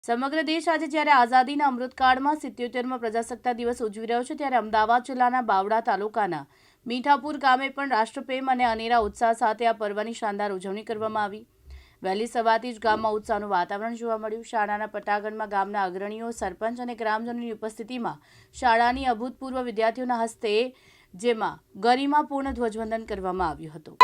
સમગ્ર દેશ આજે જ્યારે આઝાદીના અમૃતકાળમાં 77મા પ્રજાસત્તાક દિવસ ઉજવી રહ્યો છે, ત્યારે અમદાવાદ જિલ્લાના બાવળા તાલુકાના મીઠાપુર ગામે પણ રાષ્ટ્રપ્રેમ અને અનેરા ઉત્સાહ સાથે આ પર્વની શાનદાર ઉજવણી કરવામાં આવી। વહેલી સવારથી જ ગામમાં ઉત્સાહનું વાતાવરણ જોવા મળ્યું। શાળાના પટાંગણમાં ગામના અગ્રણીઓ, સરપંચ અને ગ્રામજનોની ઉપસ્થિતિમાં શાળાની અભૂતપૂર્વ વિદ્યાર્થીઓના હસ્તે જેમાં ગરિમાપૂર્ણ ધ્વજવંદન કરવામાં આવ્યું હતું।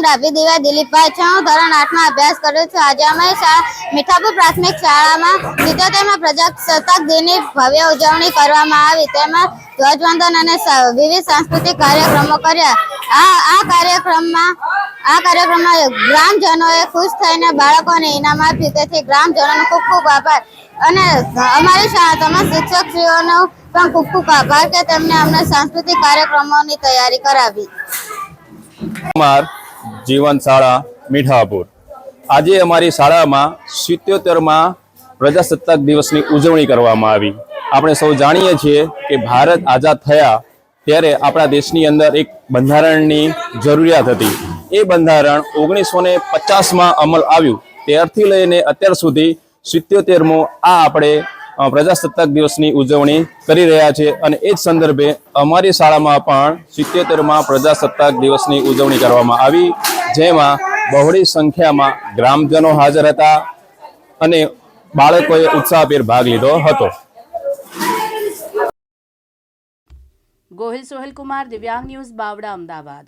ડાભી દિવા દિલીપભાઈ છે। હું ધોરણ 8 માં અભ્યાસ કરું છું। આજે અમે મીઠાપુર પ્રાથમિક શાળામાં 77મા પ્રજાસત્તાક દિનની ભવ્ય ઉજવણી કરવામાં આવી। તેમાં ધ્વજવંદન અને વિવિધ સાંસ્કૃતિક કાર્યક્રમો કર્યા। આ કાર્યક્રમમાં ગ્રામજનોએ ખુશ થઈને બાળકોને ઇનામ આપ્યું। તેથી ગ્રામજનોનો ખૂબ ખૂબ આભાર અને અમારી શાળા તમામ શિક્ષકશ્રીઓનો પણ ખૂબ ખૂબ આભાર કે તેમણે અમને સાંસ્કૃતિક કાર્યક્રમોની તૈયારી કરાવી। જીવન શાળા મીઠાપુર આજે અમારી શાળામાં 77મા પ્રજાસત્તાક દિવસની ઉજવણી કરવામાં આવી। આપણે સૌ જાણીએ છીએ કે ભારત આઝાદ થયા ત્યારે આપણા દેશની અંદર એક બંધારણની જરૂરિયાત હતી। એ બંધારણ 1950માં અમલ આવ્યું। ત્યારથી લઈને અત્યાર સુધી 77મો આ આપણે પ્રજાસત્તાક દિવસની ઉજવણી કરી રહ્યા છે અને એ જ સંદર્ભે અમારી શાળામાં પણ 77મા પ્રજાસત્તાક દિવસની ઉજવણી કરવામાં આવી, જેમાં બહોળી સંખ્યામાં ગ્રામજનો હાજર હતા અને બાળકોએ ઉત્સાહભેર ભાગ લીધો હતો। ગોહિલ સોહેલ કુમાર, દિવ્યાંગ ન્યૂઝ, બાવડા, અમદાવાદ।